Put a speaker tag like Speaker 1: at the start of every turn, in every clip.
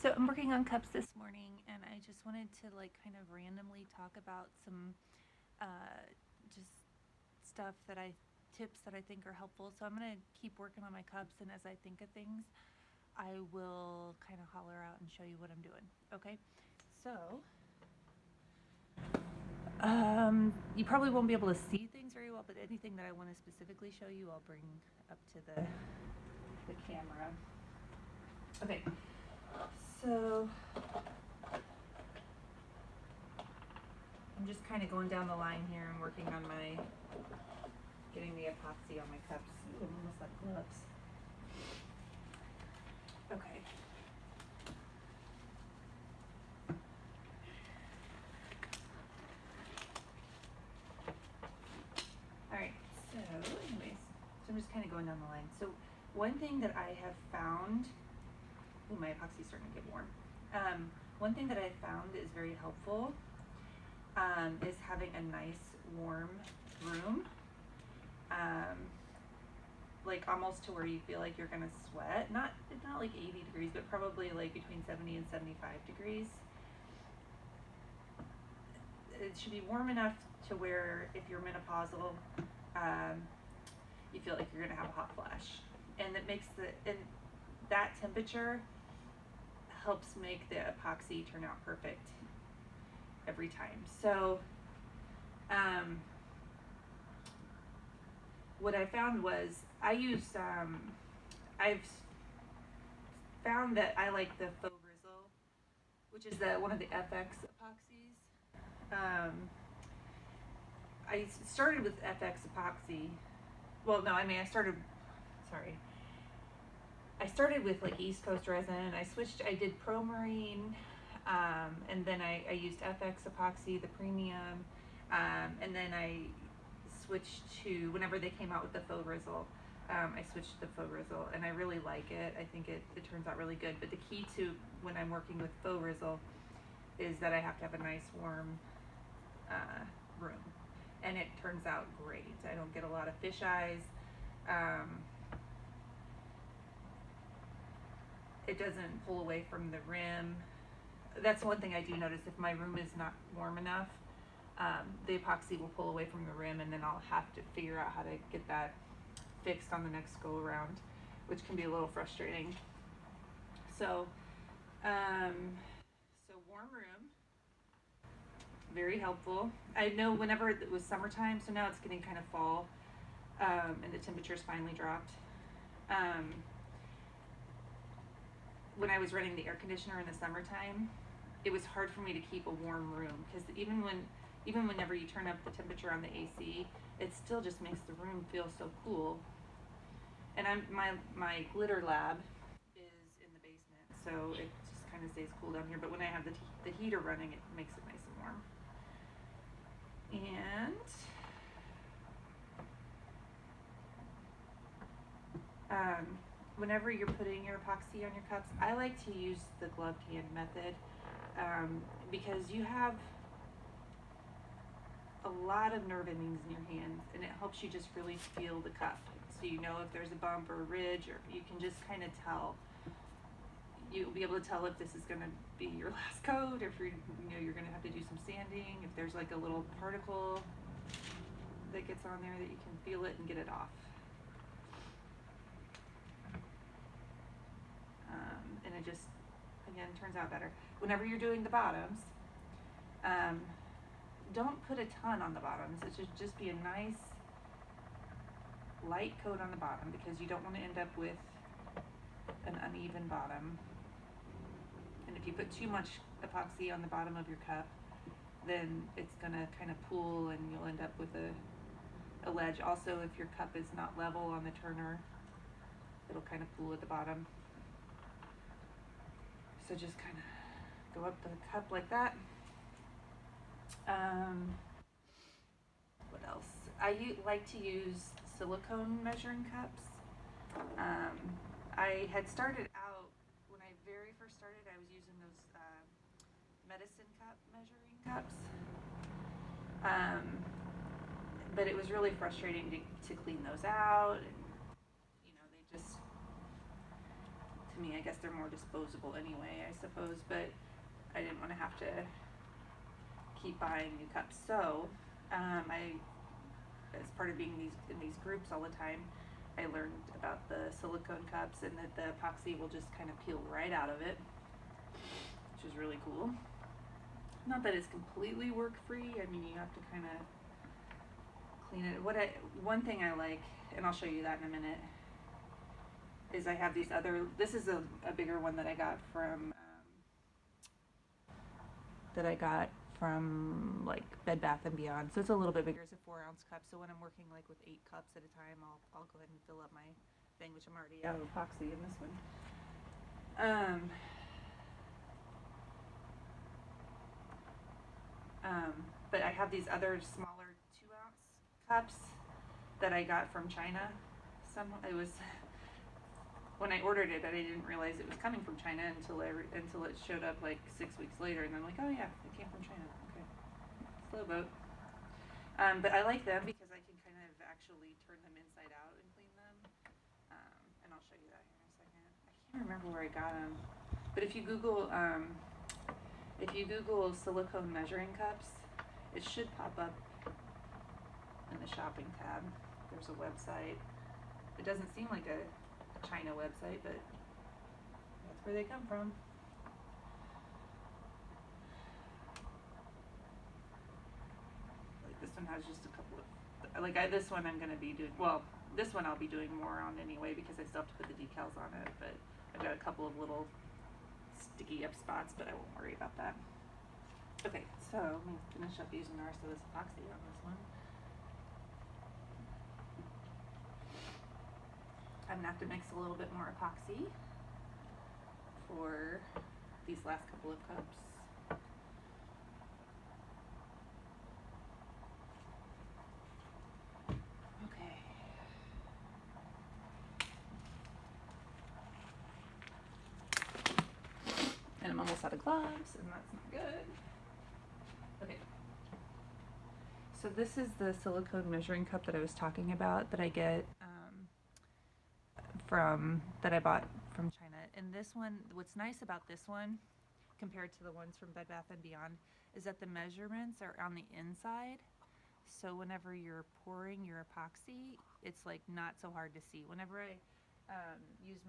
Speaker 1: So I'm working on cups this morning, and I just wanted to like kind of randomly talk about some just stuff that tips that I think are helpful. So I'm gonna keep working on my cups, and as I think of things, I will kind of holler out and show you what I'm doing. Okay? So you probably won't be able to see things very well, but anything that I want to specifically show you, I'll bring up to the camera. Okay. So I'm just kind of going down the line here and working on getting the epoxy on my cups. Ooh, I'm almost like gloves. Okay. All right, so anyways, I'm just kind of going down the line. So one thing that I have found, ooh, my epoxy's starting to get warm. One thing that I found is very helpful is having a nice warm room. Like almost to where you feel like you're gonna sweat. Not like 80 degrees, but probably like between 70 and 75 degrees. It should be warm enough to where if you're menopausal, you feel like you're gonna have a hot flash, and that temperature helps make the epoxy turn out perfect every time. So what I found was I've found that I like the faux bristle, which is one of the FX epoxies. I started with FX epoxy. Well, no, I mean I started with like East Coast resin. I did Pro Marine, and then I used FX epoxy, the premium, and then I switched to, whenever they came out with the faux bristle, I switched to faux bristle, and I really like it. I think it turns out really good. But the key to when I'm working with faux bristle is that I have to have a nice warm room, and it turns out great. I don't get a lot of fish eyes. It doesn't pull away from the rim. That's one thing I do notice. If my room is not warm enough, the epoxy will pull away from the rim, and then I'll have to figure out how to get that fixed on the next go around, which can be a little frustrating. So warm room, very helpful. I know whenever it was summertime, so now it's getting kind of fall, and the temperature's finally dropped. When I was running the air conditioner in the summertime, it was hard for me to keep a warm room, because even whenever you turn up the temperature on the AC, it still just makes the room feel so cool. And my glitter lab is in the basement, so it just kind of stays cool down here. But when I have the heater running, it makes it nice and warm. And whenever you're putting your epoxy on your cups, I like to use the gloved hand method, because you have a lot of nerve endings in your hands, and it helps you just really feel the cup. So you know if there's a bump or a ridge, or you can just kind of tell. You'll be able to tell if this is going to be your last coat, or if you're going to have to do some sanding, if there's like a little particle that gets on there that you can feel it and get it off. And it just, again, turns out better. Whenever you're doing the bottoms, don't put a ton on the bottoms. It should just be a nice light coat on the bottom, because you don't want to end up with an uneven bottom. And if you put too much epoxy on the bottom of your cup, then it's going to kind of pool, and you'll end up with a ledge. Also, if your cup is not level on the turner, it'll kind of pool at the bottom. So just kind of go up the cup like that. What else? I like to use silicone measuring cups. I had started out, when I very first started, I was using those medicine cup measuring cups. But it was really frustrating to clean those out, and they just, to me. I guess they're more disposable anyway, I suppose, but I didn't want to have to keep buying new cups. So I, as part of being in these groups all the time, I learned about the silicone cups and that the epoxy will just kind of peel right out of it, which is really cool. Not that it's completely work-free. I mean, you have to kind of clean it. One thing I like, and I'll show you that in a minute, is I have these other, this is a bigger one that I got from like Bed Bath and Beyond. So it's a little bit bigger. It's a 4-ounce cup. So when I'm working like with 8 cups at a time, I'll go ahead and fill up my thing, which I'm already out of epoxy in this one. But I have these other smaller 2-ounce cups that I got from China. It was when I ordered it, but I didn't realize it was coming from China until it showed up like 6 weeks later, and I'm like, oh yeah, it came from China. Okay, slow boat. But I like them because I can kind of actually turn them inside out and clean them. And I'll show you that here in a second. I can't remember where I got them, but if you Google silicone measuring cups, it should pop up in the shopping tab. There's a website. It doesn't seem like a China website, but that's where they come from. Like this one has just a couple of, this one I'm going to be doing, well, this one I'll be doing more on anyway because I still have to put the decals on it, but I've got a couple of little sticky up spots, but I won't worry about that. Okay, so let me finish up using the rest of this epoxy on this one. I'm going to have to mix a little bit more epoxy for these last couple of cups. Okay. And I'm almost out of gloves, and that's not good. Okay. So this is the silicone measuring cup that I was talking about that I get that I bought from China. And this one, what's nice about this one compared to the ones from Bed Bath and Beyond is that the measurements are on the inside. So whenever you're pouring your epoxy, it's like not so hard to see. Whenever I use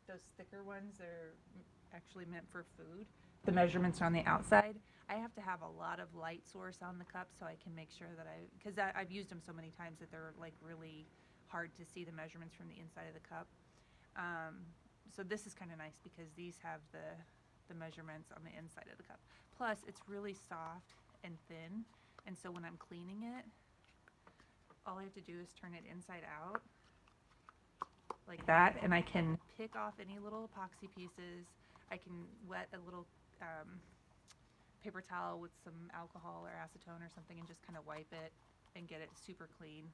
Speaker 1: those thicker ones that are actually meant for food, the measurements are on the outside. I have to have a lot of light source on the cup so I can make sure that because I've used them so many times that they're like really hard to see the measurements from the inside of the cup. So this is kind of nice because these have the measurements on the inside of the cup. Plus, it's really soft and thin, and so when I'm cleaning it, all I have to do is turn it inside out like that, and I can pick off any little epoxy pieces. I can wet a little paper towel with some alcohol or acetone or something and just kind of wipe it and get it super clean,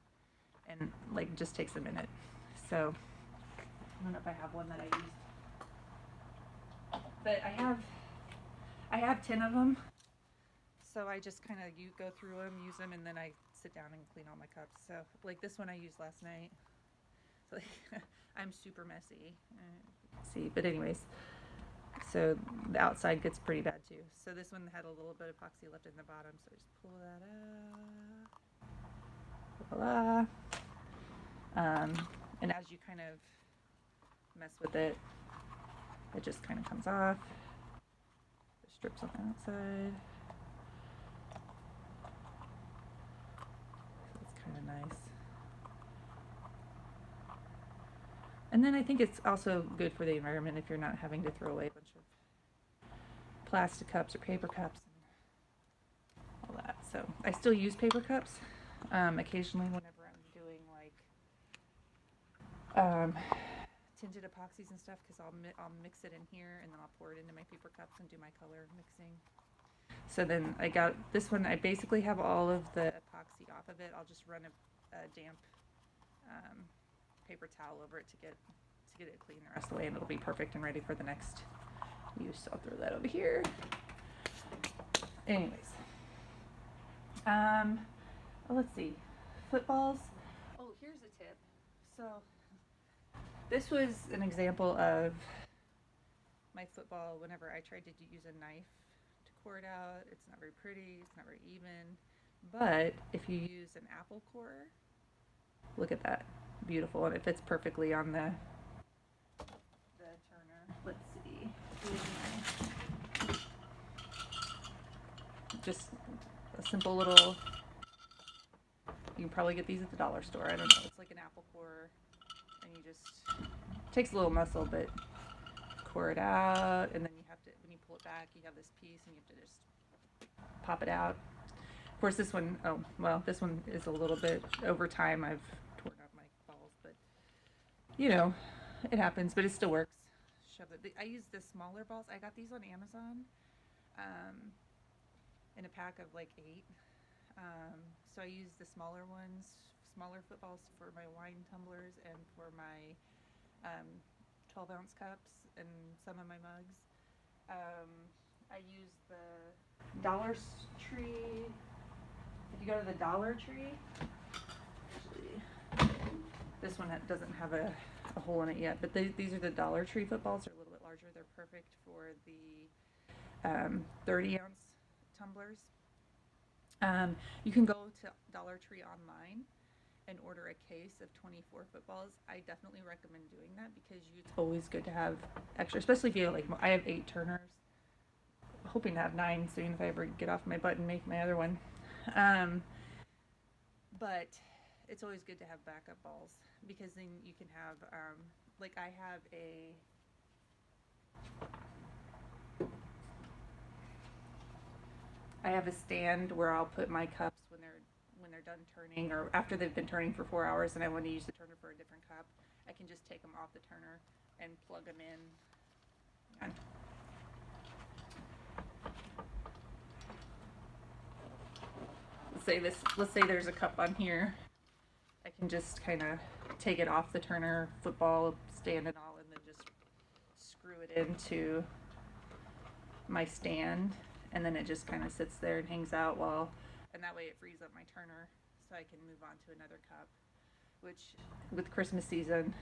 Speaker 1: and like just takes a minute. So I don't know if I have one that I used, but I have 10 of them. So I just kind of go through them, use them, and then I sit down and clean all my cups. So like this one I used last night. So I'm super messy. See, but anyways, so the outside gets pretty bad too. So this one had a little bit of epoxy left in the bottom, so I just pull that out. Voila. And as you kind of mess with it, it just kind of comes off. The strips on the outside. So it's kind of nice. And then I think it's also good for the environment if you're not having to throw away a bunch of plastic cups or paper cups and all that. So I still use paper cups occasionally whenever I'm doing like tinted epoxies and stuff, because I'll mix it in here and then I'll pour it into my paper cups and do my color mixing. So then I got this one. I basically have all of the epoxy off of it. I'll just run a damp paper towel over it to get it clean the rest of the way, and it'll be perfect and ready for the next use. So I'll throw that over here. Anyways, let's see, footballs. Oh, here's a tip. So this was an example of my football, whenever I tried to use a knife to core it out, it's not very pretty, it's not very even. But if you use an apple core, look at that, beautiful, and it fits perfectly on the turner. Let's see. Just a simple little. You can probably get these at the dollar store. I don't know. It's like an apple core, and you just it takes a little muscle, but core it out, and then you have to when you pull it back, you have this piece, and you have to just pop it out. Of course, this one, oh well, this one is a little bit over time. I've torn up my balls, but you know, it happens. But it still works. Shove it. I use the smaller balls. I got these on Amazon, in a pack of like 8. So I use the smaller ones, smaller footballs for my wine tumblers and for my 12-ounce cups and some of my mugs. I use the Dollar Tree. If you go to the Dollar Tree, actually, this one doesn't have a hole in it yet, but these are the Dollar Tree footballs. They're a little bit larger. They're perfect for the 30-ounce tumblers. You can go to Dollar Tree online and order a case of 24 footballs. I definitely recommend doing that because it's always good to have extra, especially if you have, like, I have 8 turners. Hoping to have 9 soon if I ever get off my butt and make my other one. But it's always good to have backup balls because then you can have, like I have a stand where I'll put my cups when they're done turning or after they've been turning for 4 hours and I want to use the turner for a different cup. I can just take them off the turner and plug them in. And let's say there's a cup on here. I can just kind of take it off the turner football stand and all, and then just screw it into my stand, and then it just kind of sits there and hangs out and that way it frees up my turner so I can move on to another cup, which with Christmas season,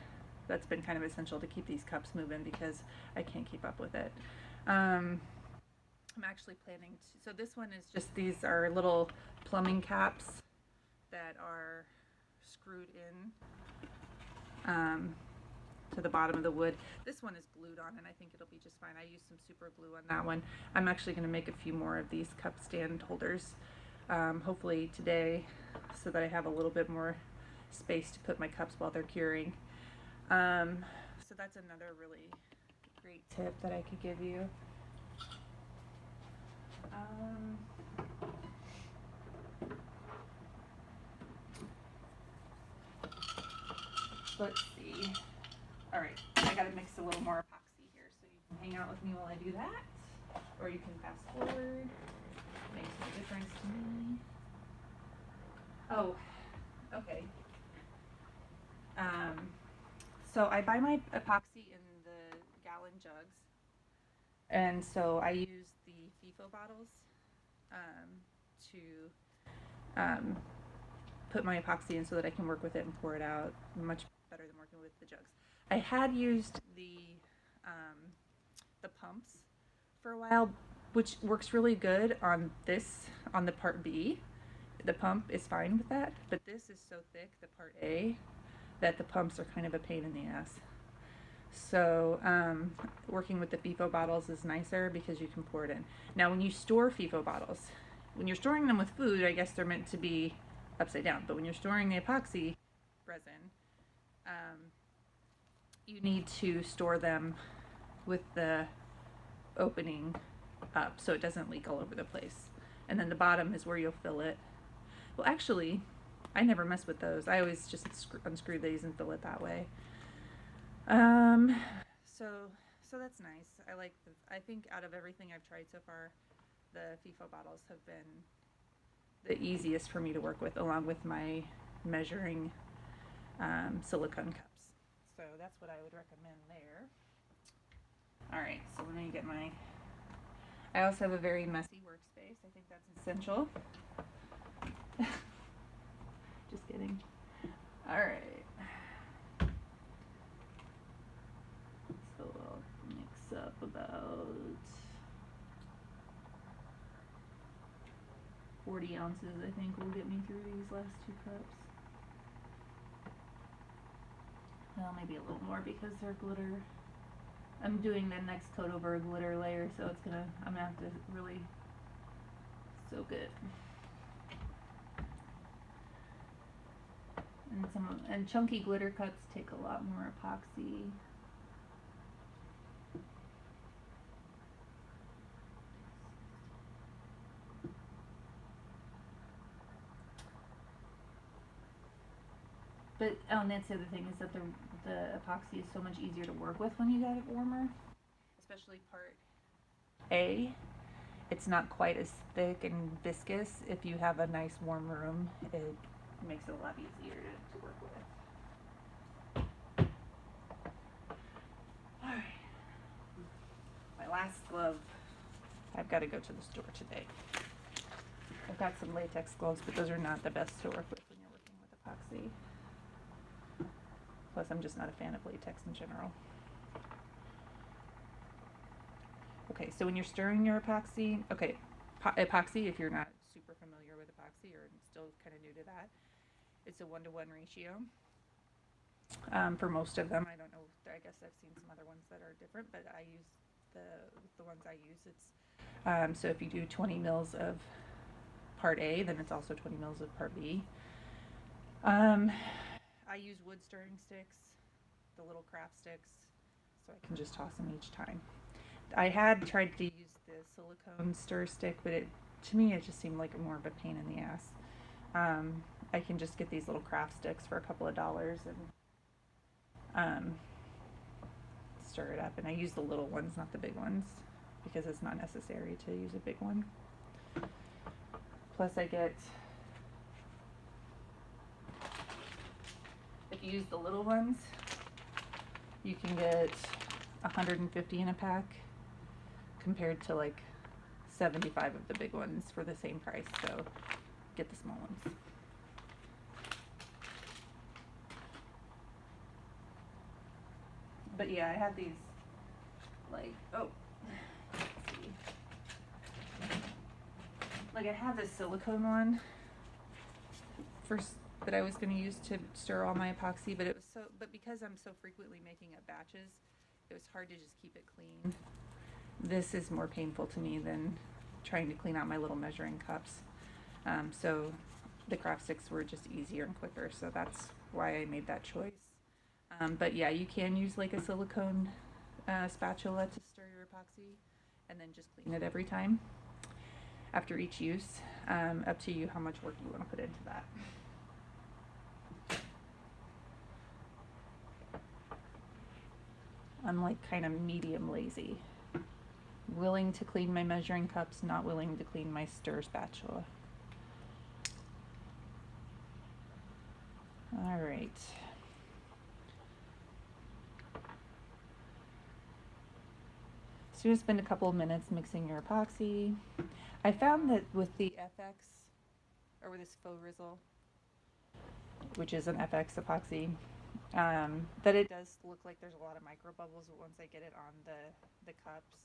Speaker 1: that's been kind of essential to keep these cups moving because I can't keep up with it. I'm actually planning to, so this one is just, these are little plumbing caps that are screwed in to the bottom of the wood. This one is glued on and I think it'll be just fine. I used some super glue on that one. I'm actually going to make a few more of these cup stand holders, hopefully today, so that I have a little bit more space to put my cups while they're curing. So that's another really great tip that I could give you. Let's see. All right, I gotta mix a little more epoxy here, so you can hang out with me while I do that, or you can fast forward. Makes no difference to me. Oh, okay. So I buy my epoxy in the gallon jugs, and so I use the FIFO bottles to put my epoxy in so that I can work with it and pour it out much better than working with the jugs. I had used the pumps for a while, which works really good on the part B. The pump is fine with that, but this is so thick, the part A, that the pumps are kind of a pain in the ass. So working with the FIFO bottles is nicer because you can pour it in. Now when you store FIFO bottles, when you're storing them with food, I guess they're meant to be upside down, but when you're storing the epoxy resin, you need to store them with the opening up so it doesn't leak all over the place. And then the bottom is where you'll fill it. Well, actually, I never mess with those. I always just unscrew these and fill it that way. So that's nice. I think out of everything I've tried so far, the FIFO bottles have been the easiest for me to work with, along with my measuring silicone cups. So that's what I would recommend there. All right, so let me get I also have a very messy workspace. I think that's essential. Just kidding. All right. So I'll mix up about 40 ounces, I think, will get me through these last 2 cups. Well, maybe a little more because they're glitter. I'm doing the next coat over a glitter layer, so I'm gonna have to really soak it. And chunky glitter cups take a lot more epoxy. But and that's the other thing is that the epoxy is so much easier to work with when you get it warmer, especially part A. It's not quite as thick and viscous. If you have a nice warm room, it makes it a lot easier to work with. Alright. My last glove. I've got to go to the store today. I've got some latex gloves, but those are not the best to work with when you're working with epoxy. Plus, I'm just not a fan of latex in general. Okay, so when you're stirring your epoxy, epoxy, if you're not super familiar with epoxy or still kind of new to that, it's a 1-to-1 ratio. For most of them, I don't know, I guess I've seen some other ones that are different, but I use the ones I use, it's, so if you do 20 mils of part A, then it's also 20 mils of part B. I use wood stirring sticks, the little craft sticks, so I can just toss them each time. I had tried to use the silicone stir stick, but to me it just seemed like more of a pain in the ass. I can just get these little craft sticks for a couple of dollars and stir it up. And I use the little ones, not the big ones, because it's not necessary to use a big one. Plus if you use the little ones, you can get 150 in a pack compared to like 75 of the big ones for the same price, so get the small ones. But yeah, I had these like, let's see. Like I have this silicone one that I was going to use to stir all my epoxy, but because I'm so frequently making up batches, it was hard to just keep it clean. This is more painful to me than trying to clean out my little measuring cups. So the craft sticks were just easier and quicker, so that's why I made that choice. But yeah, you can use like a silicone spatula to stir your epoxy and then just clean it every time after each use. Up to you how much work you want to put into that. I'm like kind of medium lazy. Willing to clean my measuring cups, not willing to clean my stir spatula. All right. So you spend a couple of minutes mixing your epoxy. I found that with the FX, or with this faux Rizzle, which is an FX epoxy, that it does look like there's a lot of micro bubbles, but once I get it on the cups,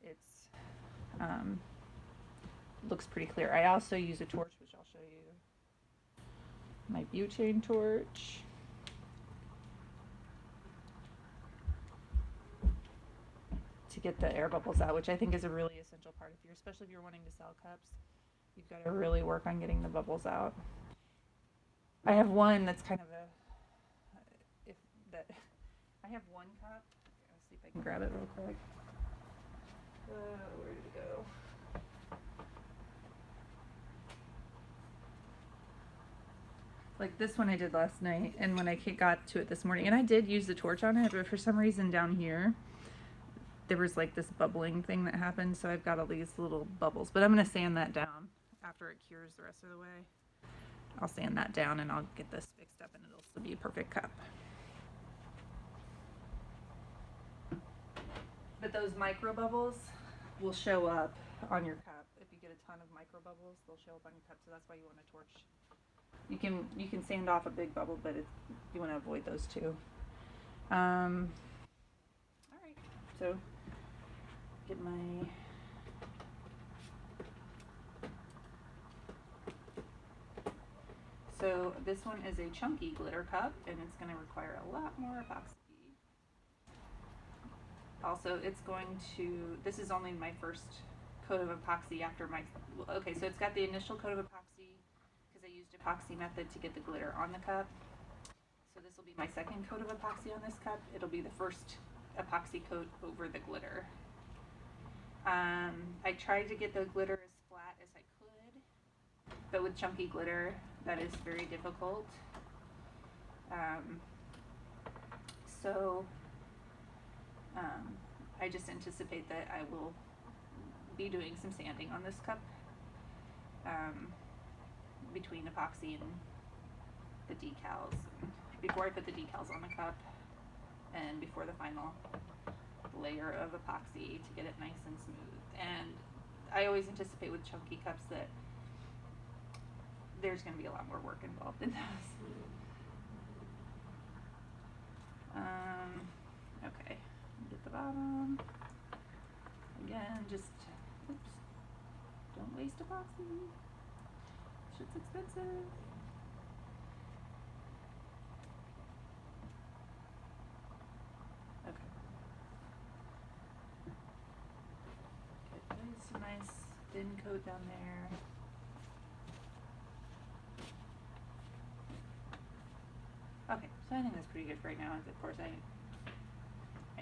Speaker 1: it's looks pretty clear. I also use a torch, which I'll show you. My butane torch. To get the air bubbles out, which I think is a really essential part especially if you're wanting to sell cups. You've got to really work on getting the bubbles out. I have one that's kind of I have one cup. Let's see if I can grab it real quick. Where did it go? Like this one I did last night, and when I got to it this morning, and I did use the torch on it, but for some reason down here, there was like this bubbling thing that happened, so I've got all these little bubbles. But I'm going to sand that down after it cures the rest of the way. I'll sand that down and I'll get this fixed up and it'll still be a perfect cup. But those micro bubbles will show up on your cup. If you get a ton of micro bubbles, they'll show up on your cup, so that's why you want a torch. You can sand off a big bubble, but you want to avoid those too. Alright, so get my So this one is a chunky glitter cup, and it's going to require a lot more epoxy. Also, it's going to, this is only my first coat of epoxy after my, okay, so it's got the initial coat of epoxy because I used epoxy method to get the glitter on the cup. So this will be my second coat of epoxy on this cup. It'll be the first epoxy coat over the glitter. I tried to get the glitter as flat as I could, but with chunky glitter, that is very difficult. I just anticipate that I will be doing some sanding on this cup between epoxy and the decals, before I put the decals on the cup and before the final layer of epoxy to get it nice and smooth. And I always anticipate with chunky cups that there's going to be a lot more work involved in those. Okay, get the bottom. Again, just, oops, don't waste epoxy. Shit's expensive. Okay. Get a nice thin coat down there. Okay, so I think that's pretty good for right now. Of course, I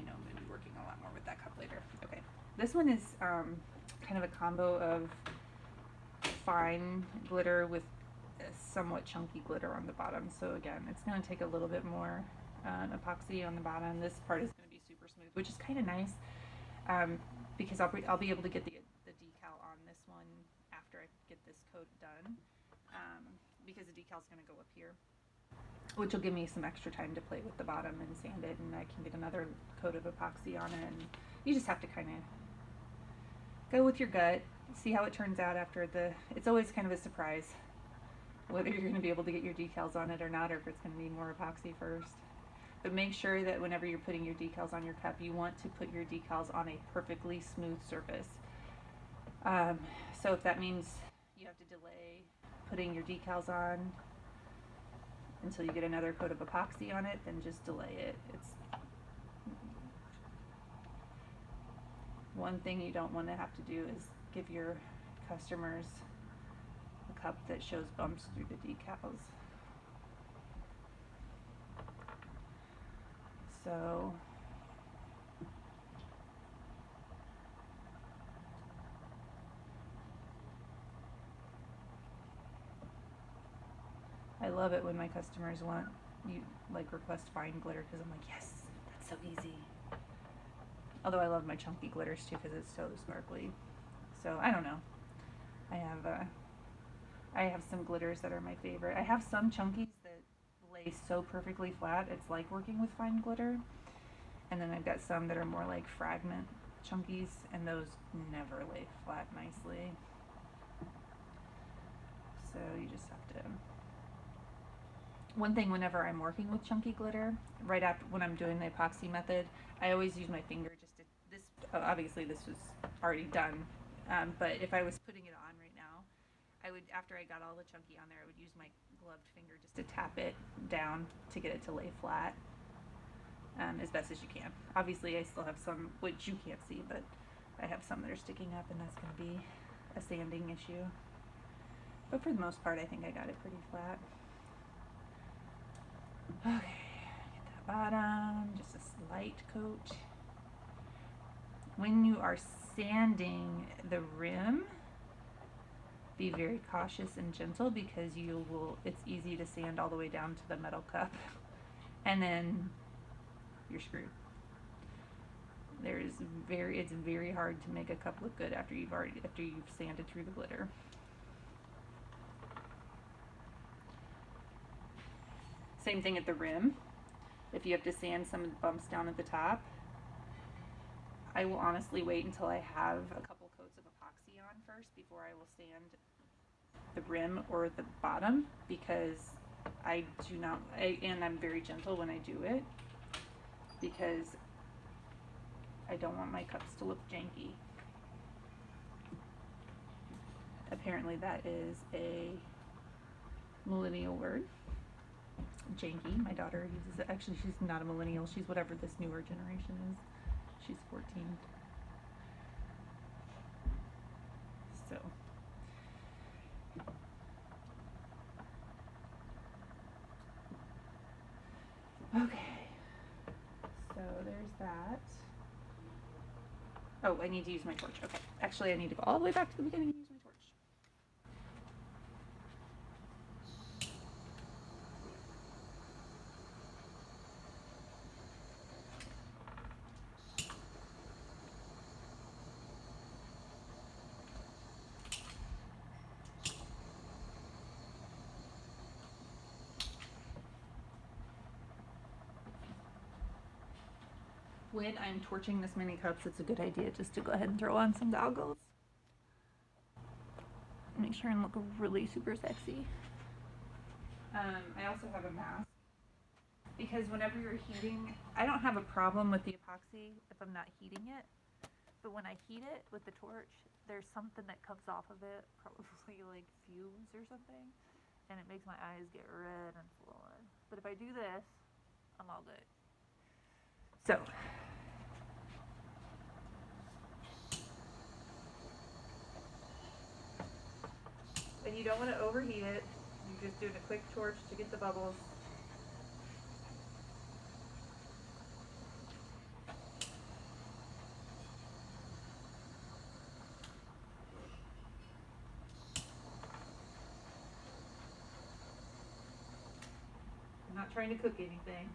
Speaker 1: know I'm going to be working a lot more with that cup later. Okay, this one is kind of a combo of fine glitter with a somewhat chunky glitter on the bottom. So again, it's going to take a little bit more epoxy on the bottom. This part is going to be super smooth, which is kind of nice because I'll be able to get the decal on this one after I get this coat done because the decal is going to go up here, which will give me some extra time to play with the bottom and sand it, and I can get another coat of epoxy on it. And you just have to kind of go with your gut, see how it turns out after it's always kind of a surprise whether you're going to be able to get your decals on it or not, or if it's going to need more epoxy first. But make sure that whenever you're putting your decals on your cup, you want to put your decals on a perfectly smooth surface. So if that means you have to delay putting your decals on until you get another coat of epoxy on it, then just delay it. It's one thing you don't want to have to do is give your customers a cup that shows bumps through the decals. So I love it when my customers request fine glitter, because I'm like, yes, that's so easy. Although I love my chunky glitters too because it's so sparkly. So I don't know. I have some glitters that are my favorite. I have some chunkies that lay so perfectly flat, it's like working with fine glitter. And then I've got some that are more like fragment chunkies, and those never lay flat nicely. So you just have to. One thing whenever I'm working with chunky glitter, right after when I'm doing the epoxy method, I always use my finger just to, obviously this was already done, but if I was putting it on right now, I would, after I got all the chunky on there, I would use my gloved finger just to tap it down to get it to lay flat as best as you can. Obviously I still have some, which you can't see, but I have some that are sticking up, and that's going to be a sanding issue. But for the most part, I think I got it pretty flat. Okay, get that bottom, just a slight coat. When you are sanding the rim, be very cautious and gentle, because it's easy to sand all the way down to the metal cup, and then you're screwed. It's very hard to make a cup look good after you've sanded through the glitter. Same thing at the rim. If you have to sand some of the bumps down at the top, I will honestly wait until I have a couple coats of epoxy on first before I will sand the rim or the bottom, because I'm very gentle when I do it, because I don't want my cups to look janky. Apparently that is a millennial word. Janky. My daughter uses it. Actually, she's not a millennial. She's whatever this newer generation is. She's 14. So. Okay. So there's that. Oh, I need to use my torch. Okay. Actually, I need to go all the way back to the beginning and use my torch. When I'm torching this many cups, it's a good idea just to go ahead and throw on some goggles. Make sure and look really super sexy. I also have a mask because whenever you're heating, I don't have a problem with the epoxy if I'm not heating it, but when I heat it with the torch, there's something that comes off of it, probably like fumes or something, and it makes my eyes get red and swollen. But if I do this, I'm all good. So. And you don't want to overheat it. You're just doing a quick torch to get the bubbles. I'm not trying to cook anything.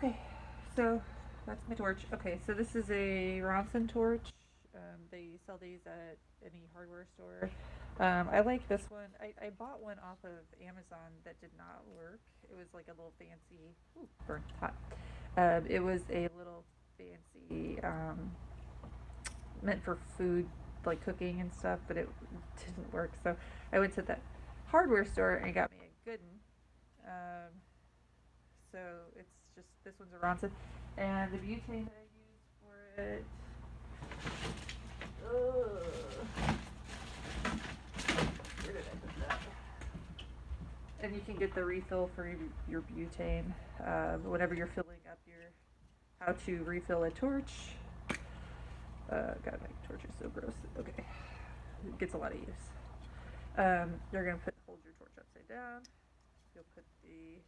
Speaker 1: Okay, so that's my torch. Okay, so this is a Ronson torch. They sell these at any hardware store. I like this one. I bought one off of Amazon that did not work. It was like a little fancy, ooh, burnt hot. It was a little fancy, meant for food, like cooking and stuff, but it didn't work. So I went to the hardware store and got me a good one. So it's just, this one's a Ronson, and the butane that I use for it. Ugh. Where did I put that? And you can get the refill for your butane whenever you're filling up your, how to refill a torch. God, my torch is so gross. Okay, it gets a lot of use. You're gonna hold your torch upside down. You'll put the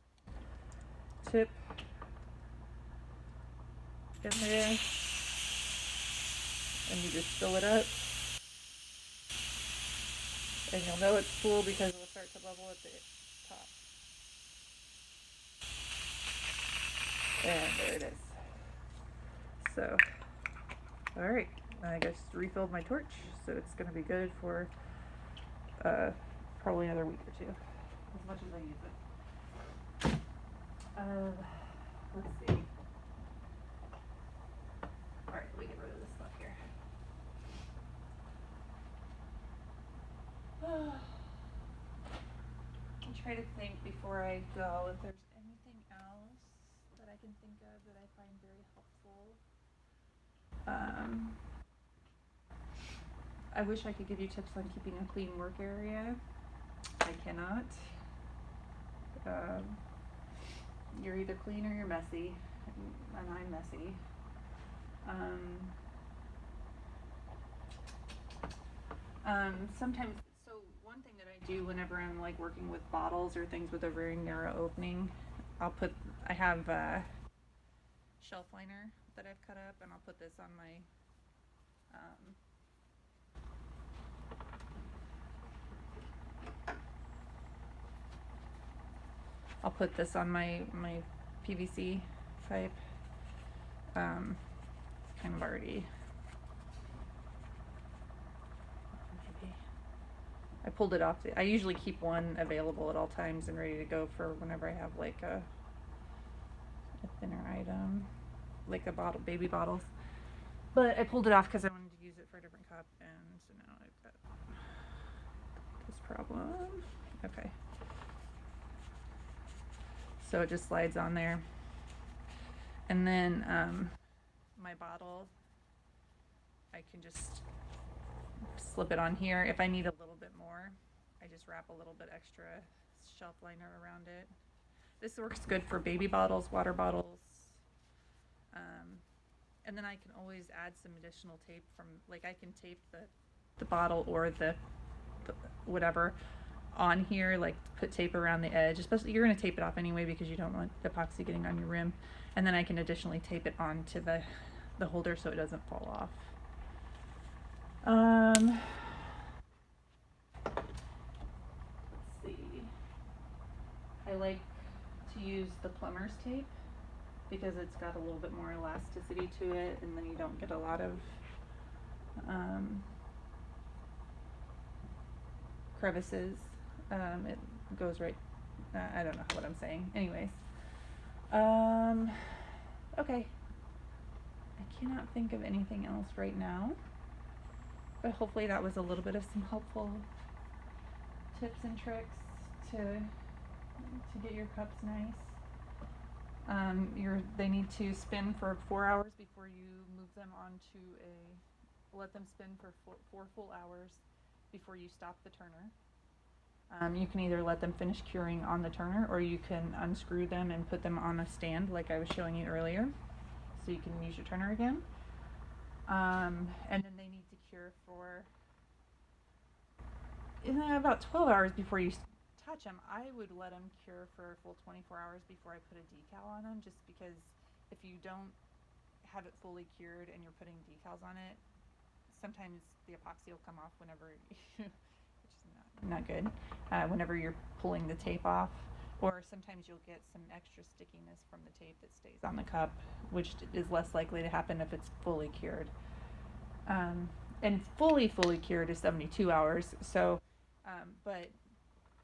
Speaker 1: tip in there, and you just fill it up. And you'll know it's full because it will start to bubble at the top. And there it is. So, alright, I just refilled my torch, so it's going to be good for probably another week or two, as much as I use it. Let's see. Alright, let me get rid of this stuff here. I'll try to think before I go if there's anything else that I can think of that I find very helpful. I wish I could give you tips on keeping a clean work area. I cannot. You're either clean or you're messy, and I'm messy. Sometimes, so one thing that I do whenever I'm like working with bottles or things with a very narrow opening, I have shelf liner that I've cut up, and I'll put this on my my PVC pipe. Kind of already. Maybe I pulled it off. I usually keep one available at all times and ready to go for whenever I have like a thinner item, like a bottle, baby bottles. But I pulled it off because I wanted to use it for a different cup, and so now I've got this problem. Okay. So it just slides on there. And then my bottle, I can just slip it on here. If I need a little bit more, I just wrap a little bit extra shelf liner around it. This works good for baby bottles, water bottles. And then I can always add some additional tape from, like I can tape the bottle or the whatever on here, like put tape around the edge. Especially, you're going to tape it off anyway because you don't want epoxy getting on your rim. And then I can additionally tape it onto the holder so it doesn't fall off. Let's see. I like to use the plumber's tape because it's got a little bit more elasticity to it, and then you don't get a lot of crevices. It goes right. I don't know what I'm saying. Anyways. Okay. I cannot think of anything else right now, but hopefully that was a little bit of some helpful tips and tricks to get your cups nice. They need to spin for 4 hours before you move them onto let them spin for 4 full hours before you stop the turner. You can either let them finish curing on the turner, or you can unscrew them and put them on a stand like I was showing you earlier, so you can use your turner again. And then they need to cure for about 12 hours before you touch them. I would let them cure for a full 24 hours before I put a decal on them, just because if you don't have it fully cured and you're putting decals on it, sometimes the epoxy will come off whenever which is not good, whenever you're pulling the tape off, Or sometimes you'll get some extra stickiness from the tape that stays on the cup, which is less likely to happen if it's fully cured. And fully cured is 72 hours. So, but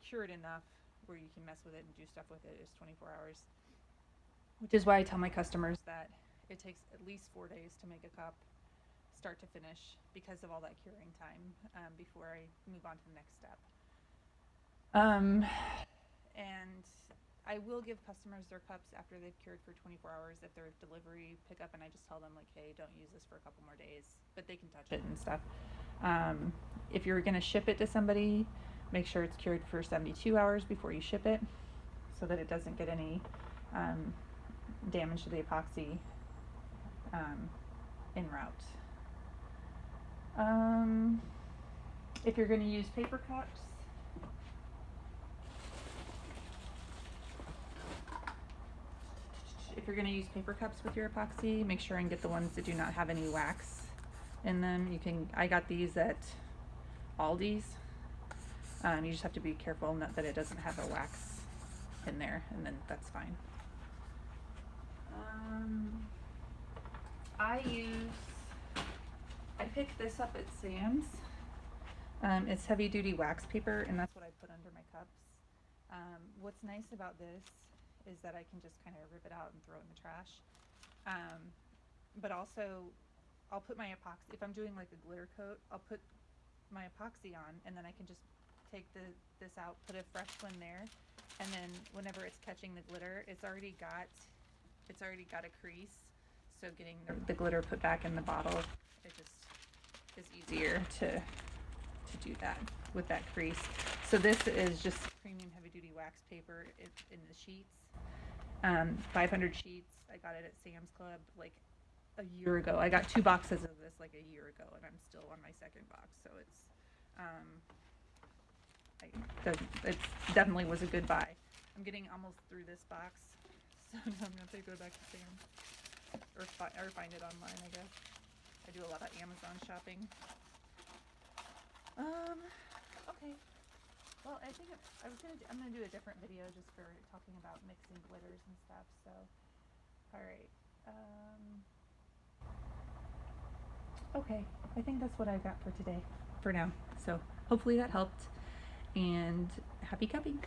Speaker 1: cured enough where you can mess with it and do stuff with it is 24 hours. Which is why I tell my customers that it takes at least 4 days to make a cup, start to finish, because of all that curing time before I move on to the next step. And I will give customers their cups after they've cured for 24 hours if they're delivery pickup, and I just tell them like, hey, don't use this for a couple more days, but they can touch it and stuff. If you're going to ship it to somebody, make sure it's cured for 72 hours before you ship it, so that it doesn't get any damage to the epoxy en route. If you're going to use paper cups, with your epoxy, make sure and get the ones that do not have any wax in them. I got these at Aldi's. You just have to be careful that it doesn't have a wax in there, and then that's fine. I picked this up at Sam's. It's heavy duty wax paper, and that's what I put under my cups. What's nice about this is that I can just kind of rip it out and throw it in the trash. But also, I'll put my epoxy, if I'm doing like a glitter coat, I'll put my epoxy on, and then I can just take this out, put a fresh one there, and then whenever it's catching the glitter, it's already got a crease, so getting the glitter put back in the bottle, it just is easier to do that with that crease. So this is just premium heavy duty wax paper in the sheets. 500 sheets. I got it at Sam's Club like a year ago. I got 2 boxes of this like a year ago, and I'm still on my second box. So it definitely was a good buy. I'm getting almost through this box, so now I'm gonna have to go back to Sam's or find it online. I guess I do a lot of Amazon shopping. Okay. Well, I think I'm gonna do a different video just for talking about mixing glitters and stuff. So, all right. Okay, I think that's what I got for today, for now. So hopefully that helped, and happy cupping.